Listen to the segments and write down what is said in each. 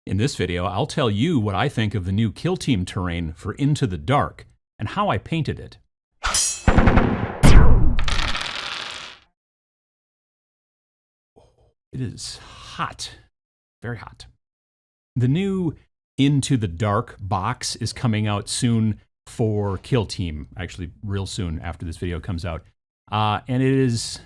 In this video, I'll tell you what I think of the new Kill Team terrain for Into the Dark and how I painted it. It is hot, very hot. The new Into the Dark box is coming out soon for Kill Team, actually real soon after this video comes out. And it is,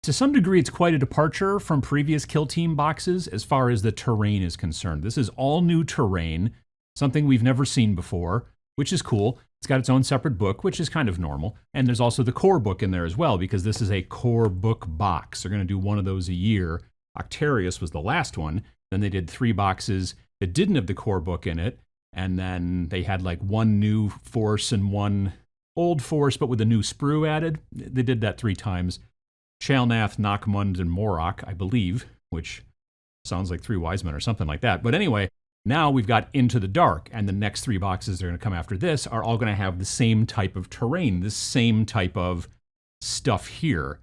to some degree, it's quite a departure from previous Kill Team boxes as far as the terrain is concerned. This is all new terrain, something we've never seen before, which is cool. It's got its own separate book, which is kind of normal. And there's also the core book in there as well, because this is a core book box. They're going to do one of those a year. Octarius was the last one. Then they did 3 boxes that didn't have the core book in it. And then they had like 1 new force and 1 old force, but with a new sprue added. They did that 3 times. Chalnath, Nockmund, and Morok, I believe, which sounds like 3 wise men or something like that. But anyway, now we've got Into the Dark, and the next 3 boxes that are going to come after this are all going to have the same type of terrain, the same type of stuff here.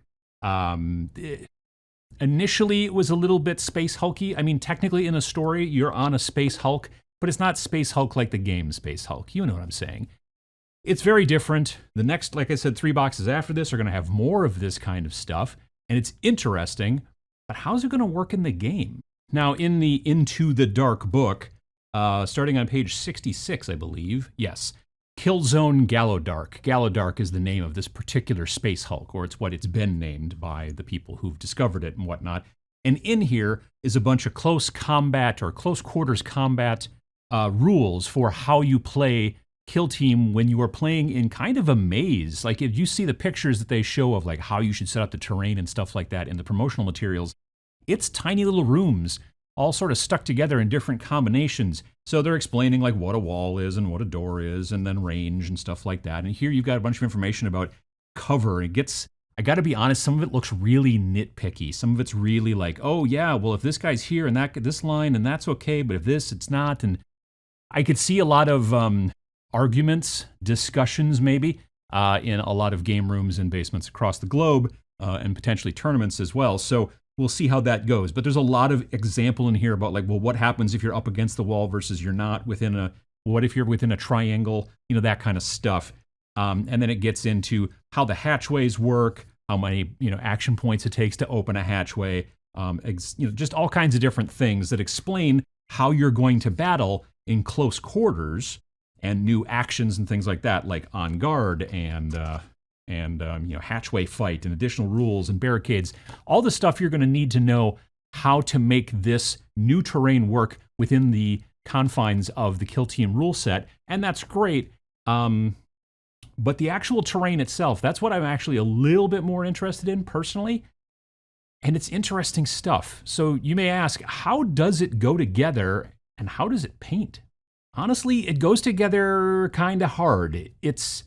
Initially, it was a little bit Space Hulky. I mean, technically in a story, you're on a Space Hulk, but it's not Space Hulk like the game Space Hulk. You know what I'm saying. It's very different. The next, like I said, 3 boxes after this are going to have more of this kind of stuff, and it's interesting, but how's it going to work in the game? Now, in the Into the Dark book, starting on page 66, I believe, yes, Killzone Gallowdark. Gallowdark is the name of this particular Space Hulk, or it's what it's been named by the people who've discovered it and whatnot. And in here is a bunch of close combat or close quarters combat rules for how you play Kill Team when you are playing in kind of a maze. Like, if you see the pictures that they show of like how you should set up the terrain and stuff like that in the promotional materials, it's tiny little rooms all sort of stuck together in different combinations. So they're explaining like what a wall is and what a door is and then range and stuff like that. And here you've got a bunch of information about cover. It gets, I gotta be honest, some of it looks really nitpicky. Some of it's really like, oh yeah, well if this guy's here and that this line and that's okay, but if this, it's not. And I could see a lot of arguments, discussions maybe, in a lot of game rooms and basements across the globe, and potentially tournaments as well. So we'll see how that goes. But there's a lot of example in here about like, well, what happens if you're up against the wall versus you're not within a, what if you're within a triangle, you know, that kind of stuff. And then it gets into how the hatchways work, how many, you know, action points it takes to open a hatchway, you know, just all kinds of different things that explain how you're going to battle in close quarters, and new actions and things like that, like on guard and you know, hatchway fight and additional rules and barricades, all the stuff you're going to need to know how to make this new terrain work within the confines of the Kill Team rule set, and that's great. But the actual terrain itself, that's what I'm actually a little bit more interested in personally, and it's interesting stuff. So you may ask, how does it go together and how does it paint? Honestly, it goes together kind of hard. It's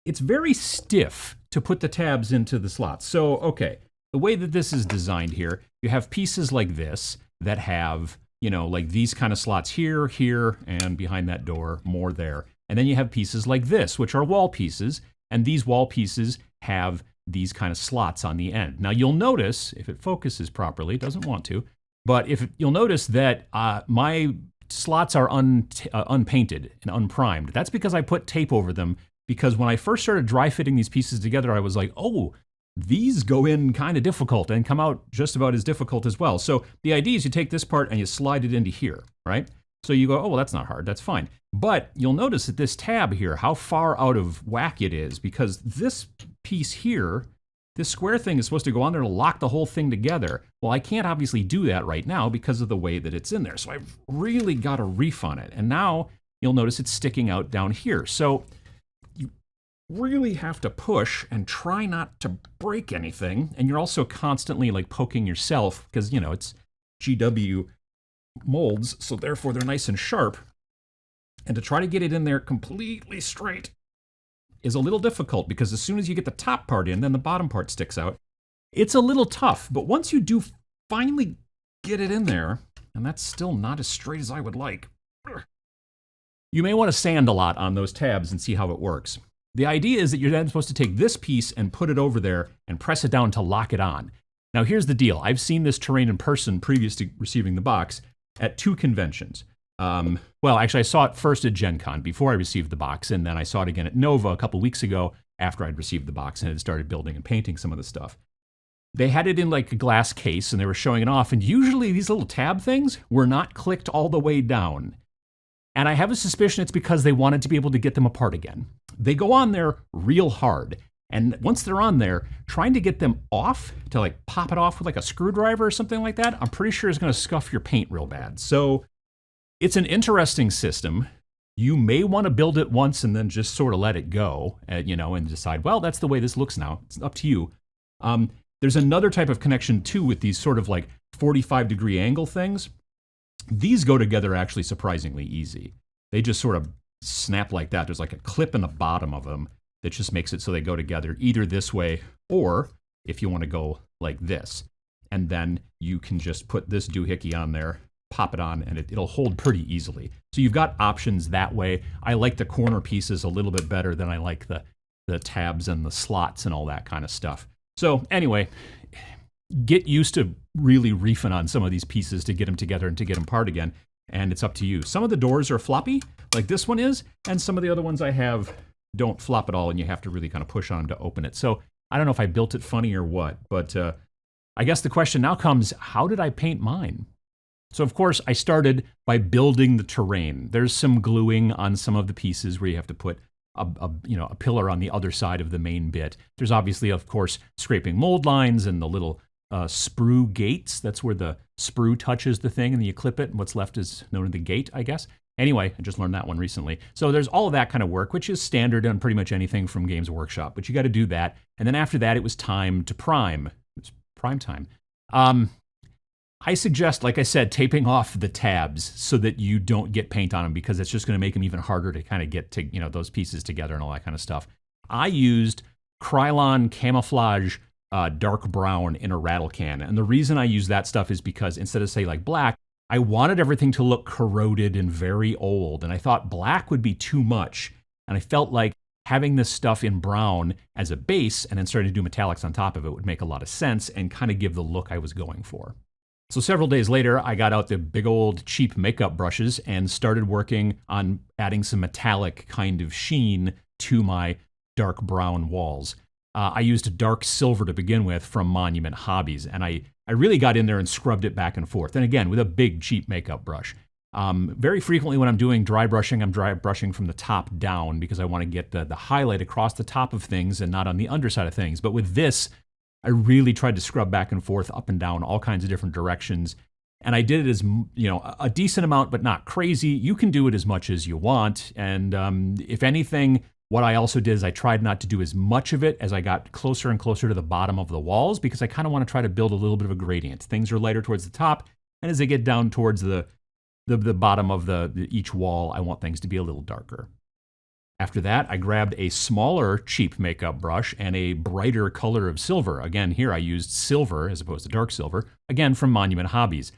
very stiff to put the tabs into the slots. So, okay, the way that this is designed here, you have pieces like this that have, you know, like these kind of slots here, here, and behind that door, more there. And then you have pieces like this, which are wall pieces, and these wall pieces have these kind of slots on the end. Now, you'll notice, if it focuses properly, it doesn't want to, but you'll notice that my slots are unpainted and unprimed. That's because I put tape over them, because when I first started dry fitting these pieces together, I was like, oh, these go in kind of difficult and come out just about as difficult as well. So the idea is you take this part and you slide it into here, right? So you go, oh, well, that's not hard, that's fine. But you'll notice that this tab here, how far out of whack it is, because this piece here, this square thing is supposed to go on there to lock the whole thing together. Well, I can't obviously do that right now because of the way that it's in there. So I've really got a reef on it. And now you'll notice it's sticking out down here. So you really have to push and try not to break anything. And you're also constantly like poking yourself because, you know, it's GW molds. So therefore they're nice and sharp. And to try to get it in there completely straight is a little difficult, because as soon as you get the top part in, then the bottom part sticks out. It's a little tough, but once you do finally get it in there, and that's still not as straight as I would like, you may want to sand a lot on those tabs and see how it works. The idea is that you're then supposed to take this piece and put it over there and press it down to lock it on. Now here's the deal. I've seen this terrain in person previous to receiving the box. at 2 conventions. Well, actually, I saw it first at Gen Con before I received the box, and then I saw it again at Nova a couple weeks ago after I'd received the box and had started building and painting some of the stuff. They had it in like a glass case, and they were showing it off, and usually these little tab things were not clicked all the way down. And I have a suspicion it's because they wanted to be able to get them apart again. They go on there real hard. And once they're on there, trying to get them off, to like pop it off with like a screwdriver or something like that, I'm pretty sure is going to scuff your paint real bad. So it's an interesting system. You may want to build it once and then just sort of let it go, and decide, well, that's the way this looks now. It's up to you. There's another type of connection too with these sort of like 45-degree angle things. These go together actually surprisingly easy. They just sort of snap like that. There's like a clip in the bottom of them that just makes it so they go together either this way, or if you want to go like this. And then you can just put this doohickey on there, pop it on, and it'll hold pretty easily. So you've got options that way. I like the corner pieces a little bit better than I like the tabs and the slots and all that kind of stuff. So anyway, get used to really reefing on some of these pieces to get them together and to get them apart again, and it's up to you. Some of the doors are floppy, like this one is, and some of the other ones I have don't flop at all, and you have to really kind of push on them to open it. So I don't know if I built it funny or what, but I guess the question now comes, how did I paint mine? So of course, I started by building the terrain. There's some gluing on some of the pieces where you have to put a pillar on the other side of the main bit. There's obviously, of course, scraping mold lines and the little sprue gates. That's where the sprue touches the thing and you clip it, and what's left is known as the gate, I guess. Anyway, I just learned that one recently. So there's all of that kind of work, which is standard on pretty much anything from Games Workshop, but you got to do that. And then after that, it was time to prime. It was prime time. I suggest, like I said, taping off the tabs so that you don't get paint on them, because it's just going to make them even harder to kind of get to, those pieces together and all that kind of stuff. I used Krylon camouflage dark brown in a rattle can. And the reason I use that stuff is because instead of say like black, I wanted everything to look corroded and very old. And I thought black would be too much. And I felt like having this stuff in brown as a base and then starting to do metallics on top of it would make a lot of sense and kind of give the look I was going for. So several days later, I got out the big old cheap makeup brushes and started working on adding some metallic kind of sheen to my dark brown walls. I used dark silver to begin with from Monument Hobbies, and I really got in there and scrubbed it back and forth. And again, with a big cheap makeup brush. Very frequently when I'm doing dry brushing, I'm dry brushing from the top down because I want to get the highlight across the top of things and not on the underside of things. But with this, I really tried to scrub back and forth, up and down, all kinds of different directions. And I did it as, a decent amount, but not crazy. You can do it as much as you want. And if anything, what I also did is I tried not to do as much of it as I got closer and closer to the bottom of the walls, because I kind of want to try to build a little bit of a gradient. Things are lighter towards the top, and as they get down towards the bottom of each wall, I want things to be a little darker. After that, I grabbed a smaller cheap makeup brush and a brighter color of silver. Again, here I used silver as opposed to dark silver, again from Monument Hobbies.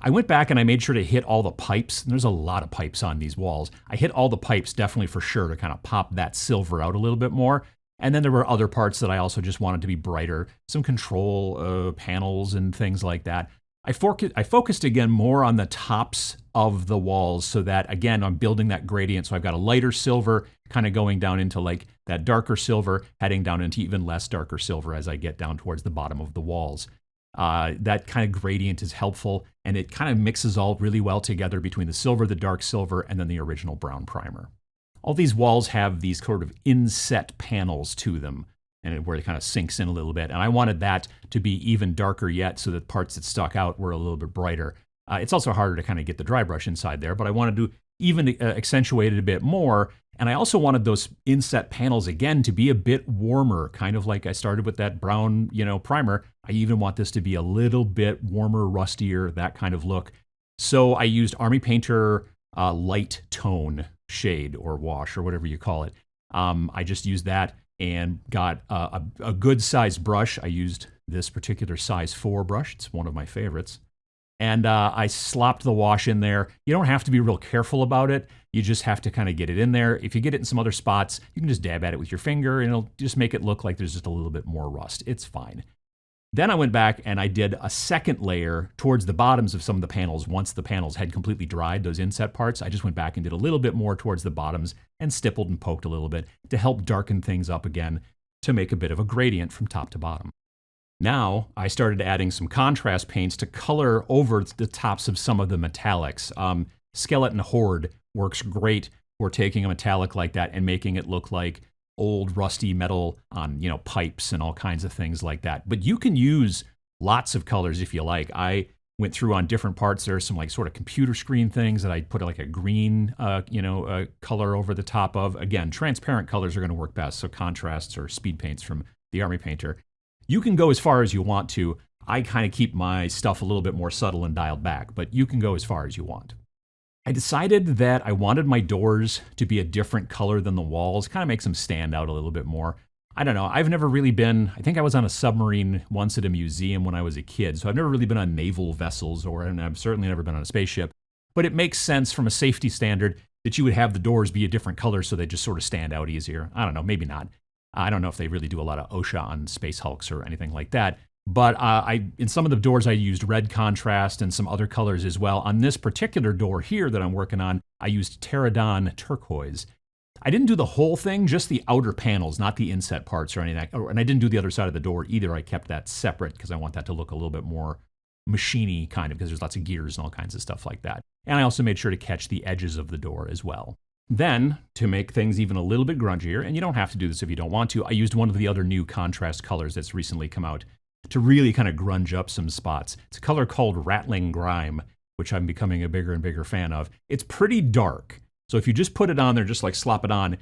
I went back and I made sure to hit all the pipes. There's a lot of pipes on these walls. I hit all the pipes definitely for sure to kind of pop that silver out a little bit more. And then there were other parts that I also just wanted to be brighter, some control panels and things like that. I focused again more on the tops of the walls so that, again, I'm building that gradient. So I've got a lighter silver kind of going down into like that darker silver, heading down into even less darker silver as I get down towards the bottom of the walls. That kind of gradient is helpful, and it kind of mixes all really well together between the silver, the dark silver, and then the original brown primer. All these walls have these sort of inset panels to them, and where it kind of sinks in a little bit. And I wanted that to be even darker yet, so that parts that stuck out were a little bit brighter. It's also harder to kind of get the dry brush inside there, but I wanted to even accentuate it a bit more. And I also wanted those inset panels, again, to be a bit warmer, kind of like I started with that brown, primer. I even want this to be a little bit warmer, rustier, that kind of look. So I used Army Painter light tone shade or wash or whatever you call it. I just used that and got a good size brush. I used this particular size 4 brush. It's one of my favorites. And I slopped the wash in there. You don't have to be real careful about it. You just have to kind of get it in there. If you get it in some other spots, you can just dab at it with your finger, and it'll just make it look like there's just a little bit more rust. It's fine. Then I went back and I did a second layer towards the bottoms of some of the panels. Once the panels had completely dried, those inset parts, I just went back and did a little bit more towards the bottoms and stippled and poked a little bit to help darken things up again to make a bit of a gradient from top to bottom. Now I started adding some contrast paints to color over the tops of some of the metallics. Skeleton Horde works great for taking a metallic like that and making it look like old rusty metal on, pipes and all kinds of things like that. But you can use lots of colors if you like. I went through on different parts. There's some like sort of computer screen things that I put like a green, color over the top of. Again, transparent colors are going to work best. So contrasts or speed paints from the Army Painter. You can go as far as you want to. I kind of keep my stuff a little bit more subtle and dialed back, but you can go as far as you want. I decided that I wanted my doors to be a different color than the walls, kind of makes them stand out a little bit more. I don't know, I've never really been, I think I was on a submarine once at a museum when I was a kid, so I've never really been on naval vessels, and I've certainly never been on a spaceship, but it makes sense from a safety standard that you would have the doors be a different color so they just sort of stand out easier. I don't know, maybe not. I don't know if they really do a lot of OSHA on Space Hulks or anything like that. But in some of the doors, I used red contrast and some other colors as well. On this particular door here that I'm working on, I used Pterodon turquoise. I didn't do the whole thing, just the outer panels, not the inset parts or anything. And I didn't do the other side of the door either. I kept that separate because I want that to look a little bit more machine-y kind of, because there's lots of gears and all kinds of stuff like that. And I also made sure to catch the edges of the door as well. Then, to make things even a little bit grungier, and you don't have to do this if you don't want to, I used one of the other new contrast colors that's recently come out to really kind of grunge up some spots. It's a color called Rattling Grime, which I'm becoming a bigger and bigger fan of. It's pretty dark, so if you just put it on there, just like slop it on,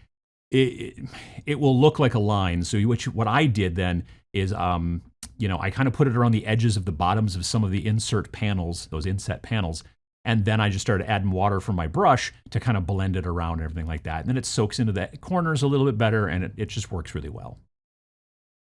it will look like a line. So what I did then is, I kind of put it around the edges of the bottoms of some of the insert panels, those inset panels, and then I just started adding water from my brush to kind of blend it around and everything like that. And then it soaks into the corners a little bit better, and it just works really well.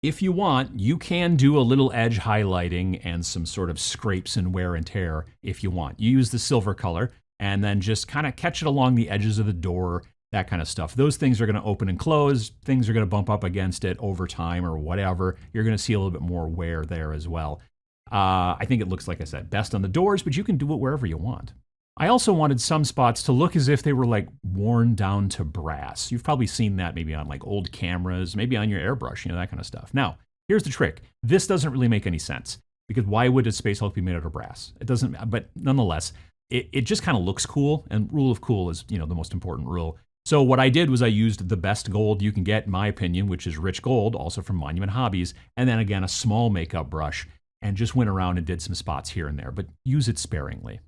If you want, you can do a little edge highlighting and some sort of scrapes and wear and tear if you want. You use the silver color and then just kind of catch it along the edges of the door, that kind of stuff. Those things are going to open and close. Things are going to bump up against it over time or whatever. You're going to see a little bit more wear there as well. I think it looks, like I said, best on the doors, but you can do it wherever you want. I also wanted some spots to look as if they were like worn down to brass. You've probably seen that maybe on like old cameras, maybe on your airbrush, that kind of stuff. Now, here's the trick. This doesn't really make any sense because why would a Space Hulk be made out of brass? It doesn't, but nonetheless, it just kind of looks cool, and rule of cool is, the most important rule. So what I did was I used the best gold you can get, in my opinion, which is rich gold, also from Monument Hobbies, and then again, a small makeup brush, and just went around and did some spots here and there, but use it sparingly.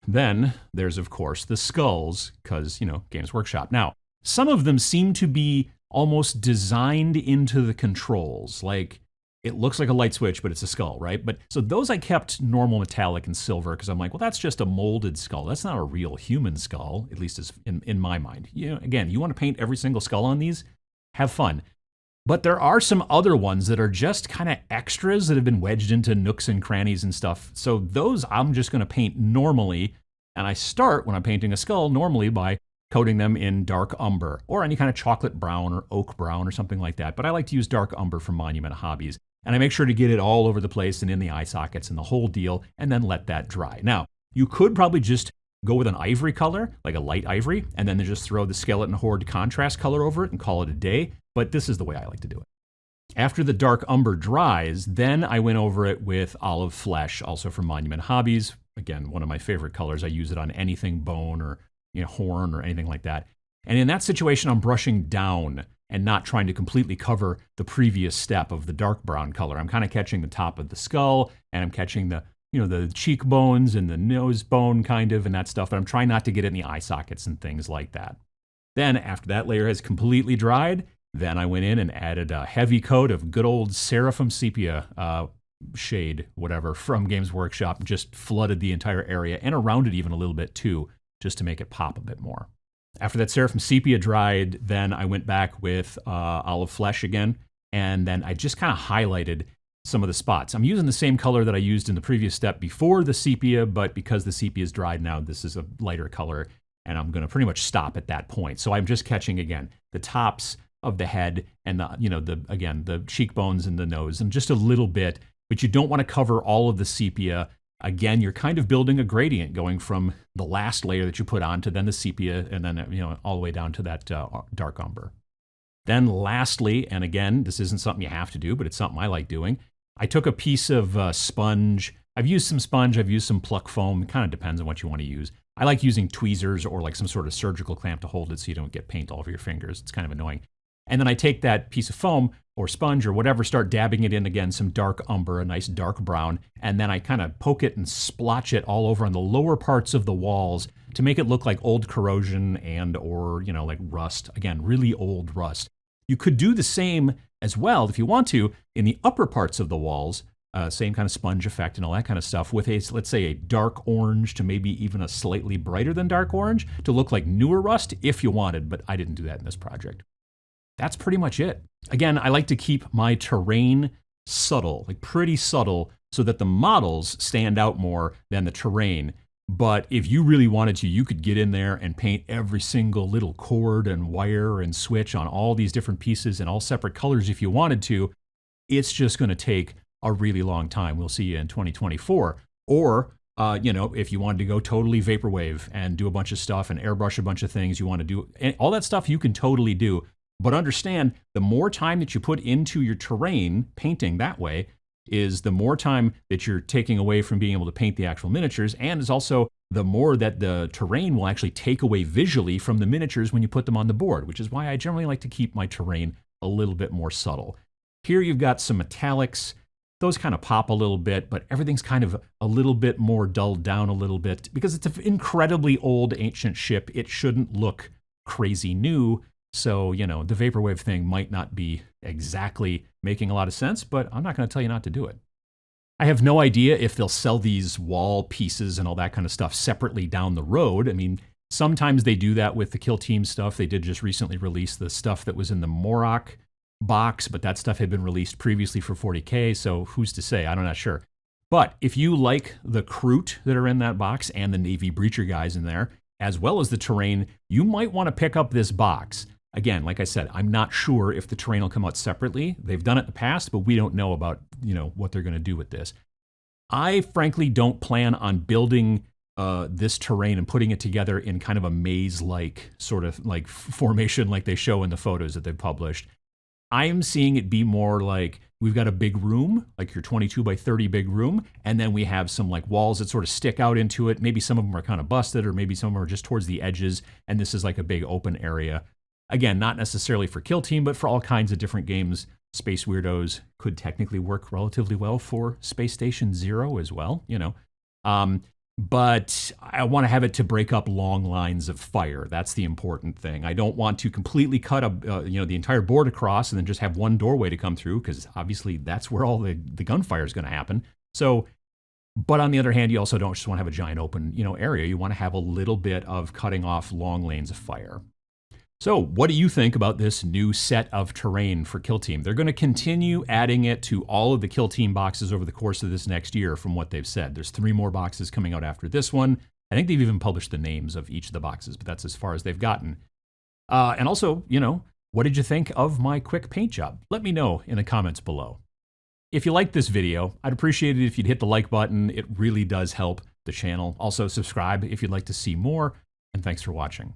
Then there's, of course, the skulls, because, Games Workshop. Now, some of them seem to be almost designed into the controls. Like, it looks like a light switch, but it's a skull, right? But so those I kept normal metallic and silver, because I'm like, well, that's just a molded skull. That's not a real human skull, at least in my mind. Again, you want to paint every single skull on these? Have fun. But there are some other ones that are just kind of extras that have been wedged into nooks and crannies and stuff. So those I'm just going to paint normally. And I start, when I'm painting a skull, normally by coating them in dark umber or any kind of chocolate brown or oak brown or something like that. But I like to use dark umber from Monument Hobbies. And I make sure to get it all over the place and in the eye sockets and the whole deal, and then let that dry. Now, you could probably just go with an ivory color, like a light ivory, and then just throw the Skeleton Horde contrast color over it and call it a day. But this is the way I like to do it. After the dark umber dries, then I went over it with olive flesh, also from Monument Hobbies. Again, one of my favorite colors. I use it on anything bone or horn or anything like that. And in that situation, I'm brushing down and not trying to completely cover the previous step of the dark brown color. I'm kind of catching the top of the skull, and I'm catching the the cheekbones and the nose bone kind of and that stuff, but I'm trying not to get it in the eye sockets and things like that. Then after that layer has completely dried, then I went in and added a heavy coat of good old Seraphim Sepia shade, whatever, from Games Workshop, just flooded the entire area and around it even a little bit too, just to make it pop a bit more. After that Seraphim Sepia dried, then I went back with olive flesh again, and then I just kind of highlighted some of the spots. I'm using the same color that I used in the previous step before the sepia, but because the sepia is dried now, this is a lighter color, and I'm going to pretty much stop at that point. So I'm just catching, again, the tops of the head and the cheekbones and the nose and just a little bit, but you don't want to cover all of the sepia. Again, you're kind of building a gradient going from the last layer that you put on to then the sepia and then, all the way down to that dark umber. Then lastly, and again, this isn't something you have to do, but it's something I like doing. I took a piece of sponge. I've used some sponge. I've used some pluck foam. It kind of depends on what you want to use. I like using tweezers or like some sort of surgical clamp to hold it so you don't get paint all over your fingers. It's kind of annoying. And then I take that piece of foam or sponge or whatever, start dabbing it in again, some dark umber, a nice dark brown, and then I kind of poke it and splotch it all over on the lower parts of the walls to make it look like old corrosion and or, like rust. Again, really old rust. You could do the same as well, if you want to, in the upper parts of the walls, same kind of sponge effect and all that kind of stuff with let's say a dark orange to maybe even a slightly brighter than dark orange to look like newer rust if you wanted, but I didn't do that in this project. That's pretty much it. Again, I like to keep my terrain subtle, like pretty subtle, so that the models stand out more than the terrain. But if you really wanted to, you could get in there and paint every single little cord and wire and switch on all these different pieces in all separate colors if you wanted to. It's just going to take a really long time. We'll see you in 2024. Or, if you wanted to go totally vaporwave and do a bunch of stuff and airbrush a bunch of things you want to do, all that stuff you can totally do. But understand, the more time that you put into your terrain painting that way is the more time that you're taking away from being able to paint the actual miniatures, and is also the more that the terrain will actually take away visually from the miniatures when you put them on the board, which is why I generally like to keep my terrain a little bit more subtle. Here you've got some metallics. Those kind of pop a little bit, but everything's kind of a little bit more dulled down a little bit because it's an incredibly old ancient ship. It shouldn't look crazy new. So, the vaporwave thing might not be exactly making a lot of sense, but I'm not going to tell you not to do it. I have no idea if they'll sell these wall pieces and all that kind of stuff separately down the road. I mean, sometimes they do that with the Kill Team stuff. They did just recently release the stuff that was in the Morok box, but that stuff had been released previously for 40K, so who's to say? I'm not sure. But if you like the Kroot that are in that box and the Navy Breacher guys in there, as well as the terrain, you might want to pick up this box. Again, like I said, I'm not sure if the terrain will come out separately. They've done it in the past, but we don't know about, what they're going to do with this. I frankly don't plan on building this terrain and putting it together in kind of a maze-like sort of like formation like they show in the photos that they've published. I am seeing it be more like we've got a big room, like your 22 by 30 big room, and then we have some like walls that sort of stick out into it. Maybe some of them are kind of busted, or maybe some of them are just towards the edges, and this is like a big open area. Again, not necessarily for Kill Team, but for all kinds of different games. Space Weirdos could technically work relatively well for Space Station Zero as well, But I want to have it to break up long lines of fire. That's the important thing. I don't want to completely cut the entire board across and then just have one doorway to come through, because obviously that's where all the gunfire is going to happen. So, but on the other hand, you also don't just want to have a giant open area. You want to have a little bit of cutting off long lanes of fire. So what do you think about this new set of terrain for Kill Team? They're going to continue adding it to all of the Kill Team boxes over the course of this next year from what they've said. There's 3 more boxes coming out after this one. I think they've even published the names of each of the boxes, but that's as far as they've gotten. And also, what did you think of my quick paint job? Let me know in the comments below. If you liked this video, I'd appreciate it if you'd hit the like button. It really does help the channel. Also, subscribe if you'd like to see more, and thanks for watching.